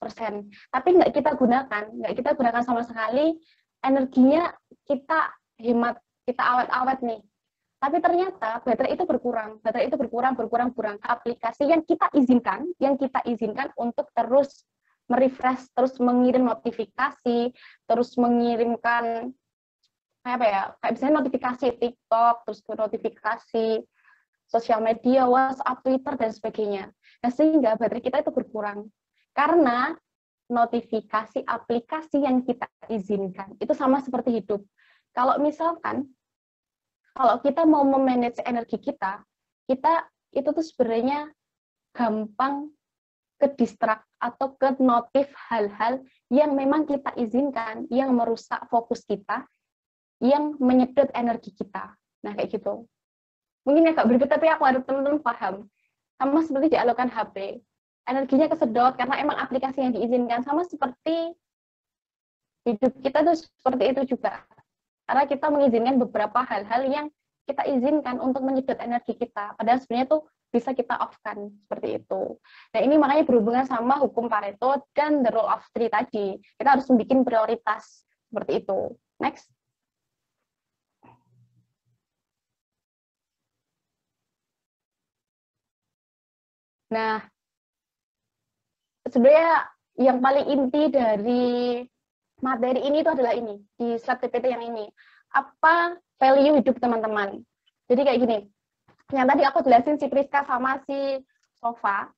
S1: tapi nggak kita gunakan sama sekali, energinya kita hemat, kita awet-awet nih. Tapi ternyata baterai itu berkurang. Aplikasi yang kita izinkan untuk terus merefresh, terus mengirim notifikasi, terus mengirimkan kayak misalnya notifikasi TikTok, terus notifikasi sosial media, WhatsApp, Twitter, dan sebagainya. Nah, sehingga baterai kita itu berkurang. Karena notifikasi aplikasi yang kita izinkan. Itu sama seperti hidup. Kalau misalkan, kalau kita mau memanage energi kita itu tuh sebenarnya gampang ke distract atau ke notif hal-hal yang memang kita izinkan, yang merusak fokus kita, yang menyedot energi kita. Nah, kayak gitu. Mungkin agak berbeda, tapi aku harap teman-teman paham. Sama seperti dialogkan HP. Energinya kesedot karena emang aplikasi yang diizinkan. Sama seperti hidup kita tuh seperti itu juga. Karena kita mengizinkan beberapa hal-hal yang kita izinkan untuk menyedot energi kita. Padahal sebenarnya tuh bisa kita off-kan, seperti itu. Nah, ini makanya berhubungan sama hukum Pareto dan the rule of three tadi. Kita harus membuat prioritas, seperti itu. Next. Nah, sebenarnya yang paling inti dari materi ini itu adalah ini, di slide PPT yang ini. Apa value hidup teman-teman? Jadi kayak gini, yang tadi aku jelasin si Priska sama si Sofa.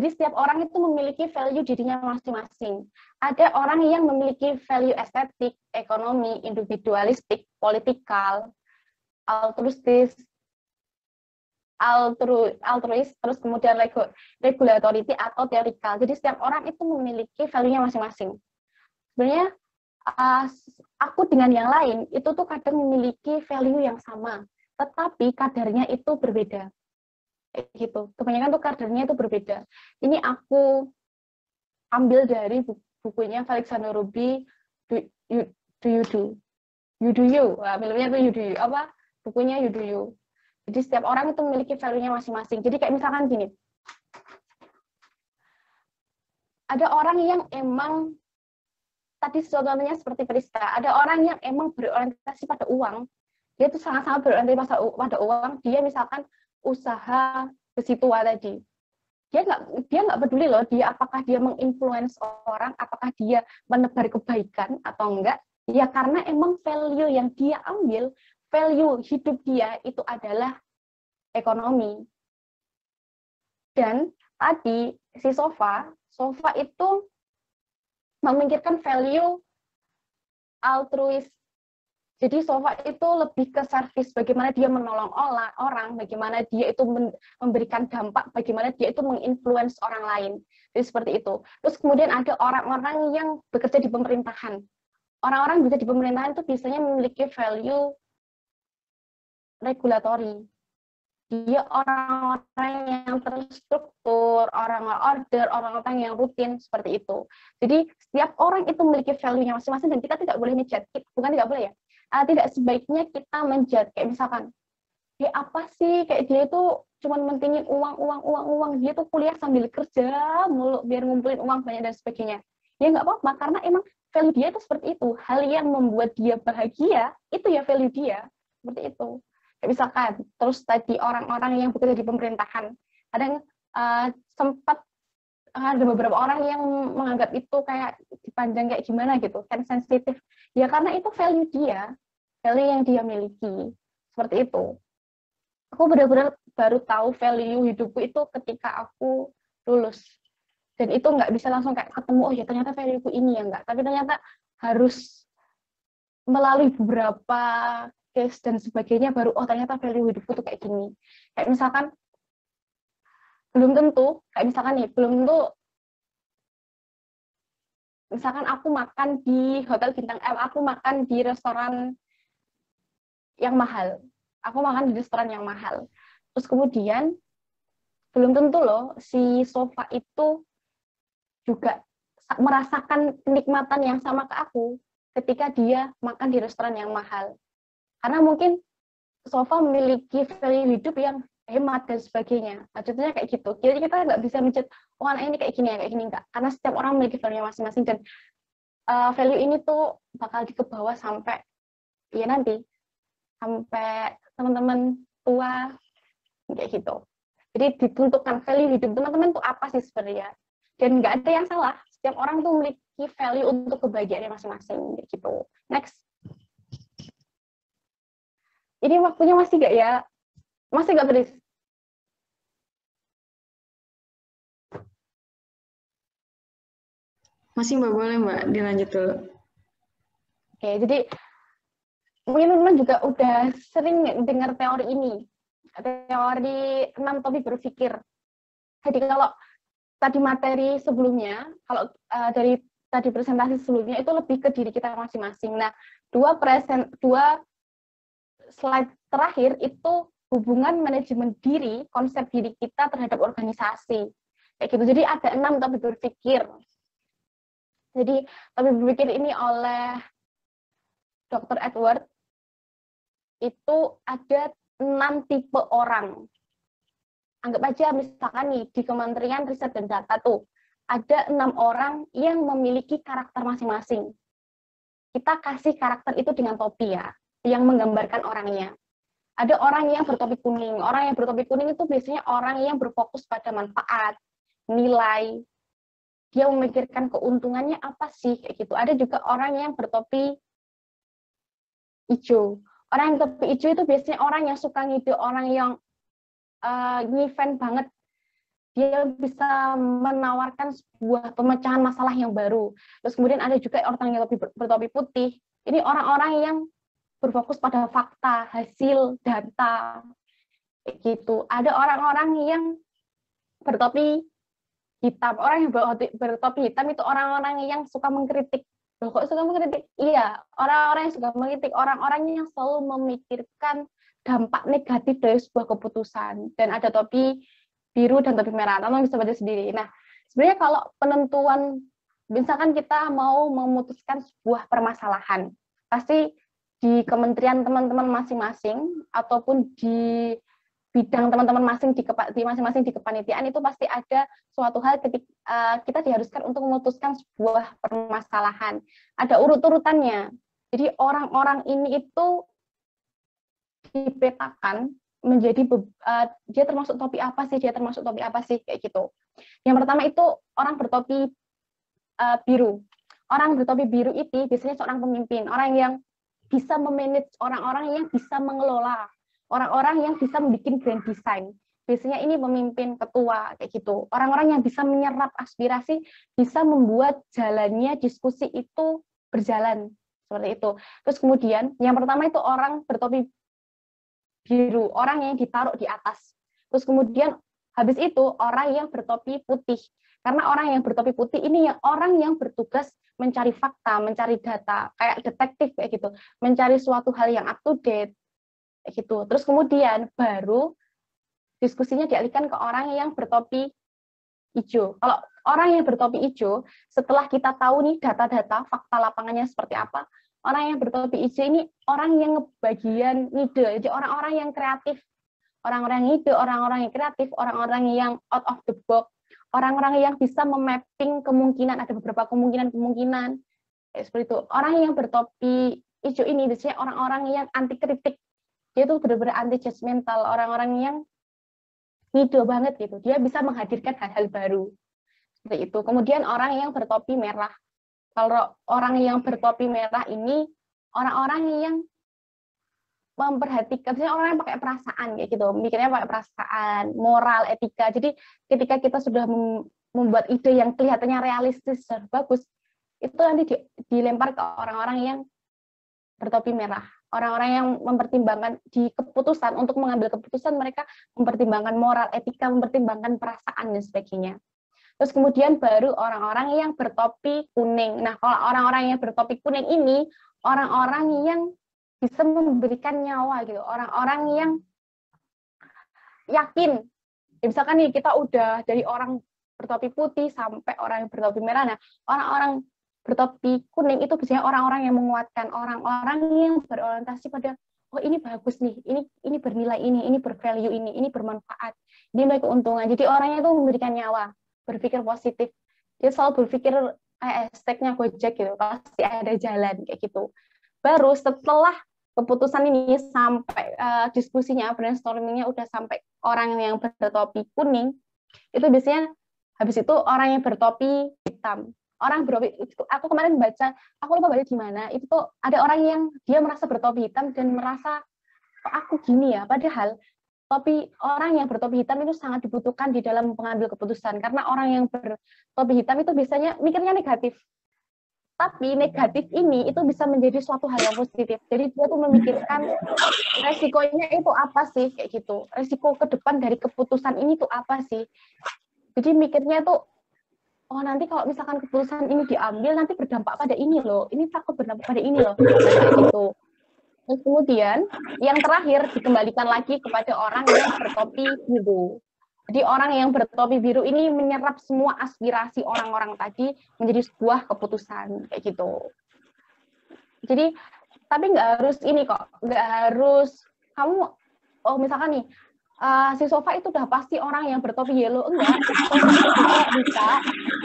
S1: Jadi setiap orang itu memiliki value dirinya masing-masing. Ada orang yang memiliki value estetik, ekonomi, individualistik, politikal, altruistis, altruis, terus kemudian regularity atau teorikal. Jadi setiap orang itu memiliki value-nya masing-masing. Sebenarnya aku dengan yang lain itu tuh kadang memiliki value yang sama, tetapi kadarnya itu berbeda. Gitu. Kebanyakan tuh kadarnya itu berbeda. Ini aku ambil dari bukunya Alexander Ruby, Do You Do? You Do You. Filmnya tuh You Do You. Apa? Bukunya You Do You. Jadi setiap orang itu memiliki value-nya masing-masing. Jadi kayak misalkan gini, ada orang yang emang, tadi contohnya seperti Priska, ada orang yang emang berorientasi pada uang, dia tuh sangat-sangat berorientasi pada uang, dia misalkan usaha besi tua tadi. Dia nggak peduli loh, dia apakah dia menginfluence orang, apakah dia menebar kebaikan atau enggak, ya karena emang value yang dia ambil, value hidup dia itu adalah ekonomi. Dan tadi si Sofa itu memikirkan value altruis. Jadi Sofa itu lebih ke service, bagaimana dia menolong orang, bagaimana dia itu memberikan dampak, bagaimana dia itu menginfluence orang lain. Jadi seperti itu. Terus kemudian ada orang-orang yang bekerja di pemerintahan. Orang-orang bekerja di pemerintahan itu biasanya memiliki value regulatory. Dia orang-orang yang terstruktur, orang-orang order, orang-orang yang rutin, seperti itu. Jadi setiap orang itu memiliki value-nya masing-masing dan kita tidak boleh menjudge, bukan tidak boleh ya, tidak sebaiknya kita menjudge, kayak misalkan, apa sih, kayak dia itu cuma mentingin uang, dia tuh kuliah sambil kerja mulu biar ngumpulin uang banyak dan sebagainya. Ya nggak apa-apa, karena emang value dia itu seperti itu. Hal yang membuat dia bahagia, itu ya value dia, seperti itu. Kayak misalkan, terus tadi orang-orang yang bekerja di pemerintahan, kadang sempat ada beberapa orang yang menganggap itu kayak dipandang kayak gimana gitu, kan sensitif. Ya karena itu value dia, value yang dia miliki, seperti itu. Aku benar-benar baru tahu value hidupku itu ketika aku lulus. Dan itu nggak bisa langsung kayak ketemu, oh ya ternyata value-ku ini ya enggak. Tapi ternyata harus melalui beberapa case dan sebagainya baru, oh ternyata value hidupku tuh kayak gini. Kayak misalkan, belum tentu, kayak misalkan nih, belum tentu, misalkan aku makan di hotel bintang M, aku makan di restoran yang mahal. Aku makan di restoran yang mahal. Terus kemudian, belum tentu loh, si Sofa itu juga merasakan kenikmatan yang sama ke aku ketika dia makan di restoran yang mahal. Karena mungkin Sofa memiliki value hidup yang hemat dan sebagainya. Maksudnya kayak gitu. Jadi kita nggak bisa mencet, oh anak ini kayak gini ya, kayak gini enggak. Karena setiap orang memiliki value masing-masing dan value ini tuh bakal dikebawa sampai ya nanti sampai teman-teman tua kayak gitu. Jadi ditentukan value hidup teman-teman tuh apa sih sebenarnya. Dan nggak ada yang salah. Setiap orang tuh memiliki value untuk kebahagiaannya masing-masing gitu. Next. Ini waktunya masih nggak ya? Masih nggak, Tris?
S3: Masih Mbak, boleh Mbak, dilanjut dulu.
S1: Oke, jadi mungkin teman-teman juga udah sering dengar teori ini. Teori 6 topik berpikir. Jadi kalau tadi materi sebelumnya, kalau dari tadi presentasi sebelumnya itu lebih ke diri kita masing-masing. Nah, dua slide terakhir itu hubungan manajemen diri, konsep diri kita terhadap organisasi. Kayak gitu. Jadi ada 6 topik berpikir. Jadi topi berpikir ini oleh Dr. Edward itu ada 6 tipe orang. Anggap aja misalkan nih di Kementerian Riset dan Data tuh ada 6 orang yang memiliki karakter masing-masing. Kita kasih karakter itu dengan topi ya, yang menggambarkan orangnya. Ada orang yang bertopi kuning. Orang yang bertopi kuning itu biasanya orang yang berfokus pada manfaat, nilai. Dia memikirkan keuntungannya apa sih, kayak gitu. Ada juga orang yang bertopi hijau. Orang yang bertopi hijau itu biasanya orang yang suka ngide, orang yang ngefan banget. Dia bisa menawarkan sebuah pemecahan masalah yang baru. Terus kemudian ada juga orang yang bertopi putih. Ini orang-orang yang berfokus pada fakta, hasil, data, gitu. Ada orang-orang yang bertopi hitam. Orang yang bertopi hitam itu orang-orang yang suka mengkritik. Loh, kok suka mengkritik? Iya, orang-orang yang suka mengkritik, orang-orang yang selalu memikirkan dampak negatif dari sebuah keputusan. Dan ada topi biru dan topi merah. Teman bisa baca sendiri. Nah, sebenarnya kalau penentuan, misalkan kita mau memutuskan sebuah permasalahan, pasti di kementerian teman-teman masing-masing ataupun di bidang teman-teman masing-masing di kepanitiaan itu pasti ada suatu hal ketika kita diharuskan untuk memutuskan sebuah permasalahan. Ada urut-urutannya. Jadi orang-orang ini itu dipetakan menjadi dia termasuk topi apa sih, kayak gitu. Yang pertama itu orang bertopi biru. Orang bertopi biru itu biasanya seorang pemimpin, orang yang bisa memanage, orang-orang yang bisa mengelola, orang-orang yang bisa membuat grand design. Biasanya ini pemimpin, ketua, kayak gitu. Orang-orang yang bisa menyerap aspirasi, bisa membuat jalannya diskusi itu berjalan seperti itu. Terus kemudian yang pertama itu orang bertopi biru, orang yang ditaruh di atas. Terus kemudian habis itu orang yang bertopi putih. Karena orang yang bertopi putih ini yang orang yang bertugas mencari fakta, mencari data, kayak detektif kayak gitu, mencari suatu hal yang up to date kayak gitu. Terus kemudian baru diskusinya dialihkan ke orang yang bertopi hijau. Kalau orang yang bertopi hijau, setelah kita tahu nih data-data, fakta lapangannya seperti apa, orang yang bertopi hijau ini orang yang ngebagian ngide, jadi orang-orang yang kreatif, orang-orang yang ngide, orang-orang yang kreatif, orang-orang yang out of the box, orang-orang yang bisa memapping kemungkinan, ada beberapa kemungkinan, seperti itu. Orang yang bertopi hijau ini biasanya orang-orang yang anti kritik, dia itu benar-benar anti judgmental, orang-orang yang ngide banget gitu, dia bisa menghadirkan hal-hal baru, seperti itu. Kemudian orang yang bertopi merah. Kalau orang yang bertopi merah ini orang-orang yang memperhatikan, misalnya orang yang pakai perasaan kayak gitu, mikirnya pakai perasaan, moral, etika. Jadi ketika kita sudah membuat ide yang kelihatannya realistis dan bagus, itu nanti dilempar ke orang-orang yang bertopi merah. Orang-orang yang mempertimbangkan di keputusan, untuk mengambil keputusan mereka mempertimbangkan moral, etika, mempertimbangkan perasaan dan sebagainya. Terus kemudian baru orang-orang yang bertopi kuning. Nah, kalau orang-orang yang bertopi kuning ini, orang-orang yang bisa memberikan nyawa gitu. Orang-orang yang yakin. Ya, misalkan nih, kita udah dari orang bertopi putih sampai orang yang bertopi merah. Nah, orang-orang bertopi kuning itu biasanya orang-orang yang menguatkan. Orang-orang yang berorientasi pada, oh ini bagus nih, ini bernilai ini bervalue ini bermanfaat, ini baik keuntungan. Jadi orangnya itu memberikan nyawa, berpikir positif. Dia selalu berpikir hashtag-nya Gojek gitu, pasti ada jalan kayak gitu. Baru setelah keputusan ini sampai diskusinya, brainstorming-nya udah sampai orang yang bertopi kuning, itu biasanya habis itu orang yang bertopi hitam. Orang bertopi, aku kemarin baca, aku lupa baca di mana, itu tuh ada orang yang dia merasa bertopi hitam dan merasa kok aku gini ya, padahal orang yang bertopi hitam itu sangat dibutuhkan di dalam pengambil keputusan, karena orang yang bertopi hitam itu biasanya mikirnya negatif. Tapi negatif ini itu bisa menjadi suatu hal yang positif. Jadi dia tuh memikirkan resikonya itu apa sih, kayak gitu. Resiko ke depan dari keputusan ini tuh apa sih. Jadi mikirnya tuh, oh nanti kalau misalkan keputusan ini diambil nanti berdampak pada ini loh. Ini takut berdampak pada ini loh. Kayak gitu. Terus kemudian yang terakhir dikembalikan lagi kepada orang yang bertopi biru. Jadi orang yang bertopi biru ini menyerap semua aspirasi orang-orang tadi menjadi sebuah keputusan kayak gitu. Jadi tapi nggak harus ini kok, nggak harus kamu misalkan nih si Sofa itu udah pasti orang yang bertopi yellow, enggak. Sofa itu juga bisa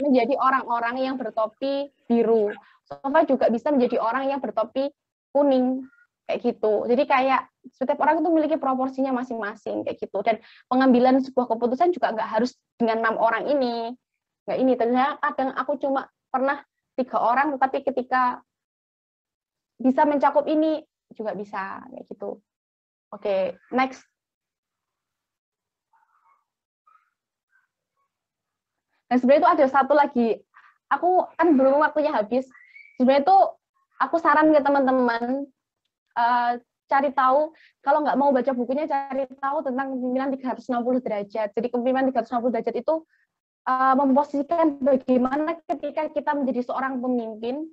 S1: menjadi orang-orang yang bertopi biru. Sofa juga bisa menjadi orang yang bertopi kuning kayak gitu. Jadi kayak setiap orang itu memiliki proporsinya masing-masing kayak gitu. Dan pengambilan sebuah keputusan juga nggak harus dengan 6 orang ini. Nggak ini. Ternyata kadang aku cuma pernah 3 orang, tetapi ketika bisa mencakup ini juga bisa kayak gitu. Oke, next. Dan sebenarnya itu ada satu lagi. Aku kan belum waktunya habis. Sebenarnya itu aku saran ke teman-teman cari tahu, kalau nggak mau baca bukunya, cari tahu tentang kepemimpinan 360 derajat. Jadi kepemimpinan 360 derajat itu memposisikan bagaimana ketika kita menjadi seorang pemimpin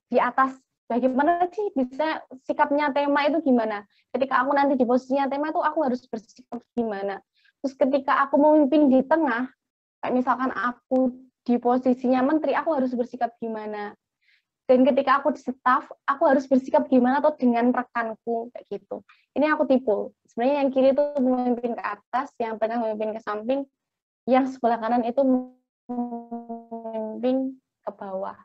S1: di atas, bagaimana sih bisa sikapnya tema itu gimana. Ketika aku nanti di posisinya tema itu aku harus bersikap gimana. Terus ketika aku memimpin di tengah, kayak misalkan aku di posisinya menteri, aku harus bersikap gimana. Dan ketika aku di staff, aku harus bersikap gimana atau dengan rekanku kayak gitu. Ini aku tipu. Sebenarnya yang kiri itu memimpin ke atas, yang tengah memimpin ke samping, yang sebelah kanan itu memimpin ke bawah.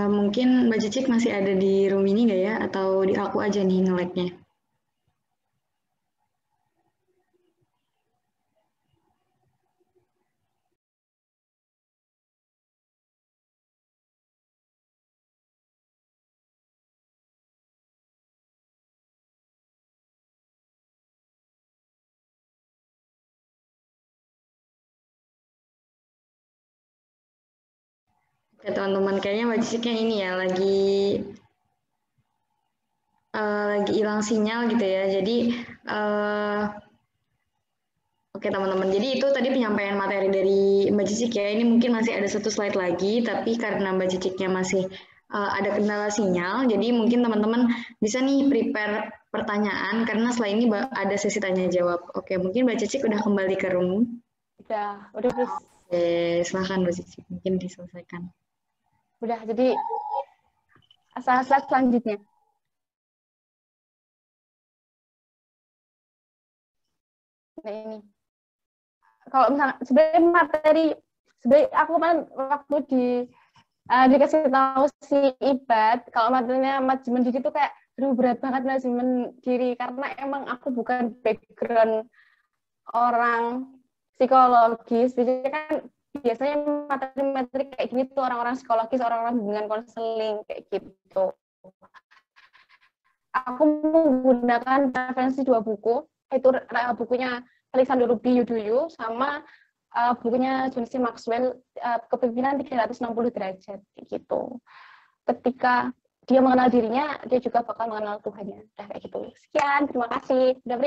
S3: Mungkin Mbak Cicik masih ada di room ini nggak ya? Atau di aku aja nih nge-lag-nya? Ya teman-teman, kayaknya Mbak Ciciknya ini ya lagi hilang sinyal gitu ya. Jadi oke teman-teman, jadi itu tadi penyampaian materi dari Mbak Cicik ya. Ini mungkin masih ada satu slide lagi, tapi karena Mbak Ciciknya masih ada kendala sinyal, jadi mungkin teman-teman bisa nih prepare pertanyaan, karena setelah ini ada sesi tanya jawab. Oke, mungkin Mbak Cicik udah kembali ke room.
S1: Udah terus.
S3: Oke, silahkan Mbak Cicik, mungkin diselesaikan.
S1: Udah, jadi slide selanjutnya. Nah ini. Kalau misalnya sebenarnya materi, sebenarnya aku kemarin waktu dikasih tahu si Ibad, kalau materinya manajemen diri itu kayak berat banget manajemen diri, karena emang aku bukan background orang psikologis. Biasanya materi-materi kayak gini tuh orang-orang psikologis, orang-orang hubungan konseling kayak gitu. Aku menggunakan referensi 2 buku, itu bukunya Alexander Ruby Yuduyu sama bukunya John C. Maxwell, Kepemimpinan 360 derajat gitu. Ketika dia mengenal dirinya, dia juga bakal mengenal Tuhannya. Kayak gitu. Sekian, terima kasih. Udah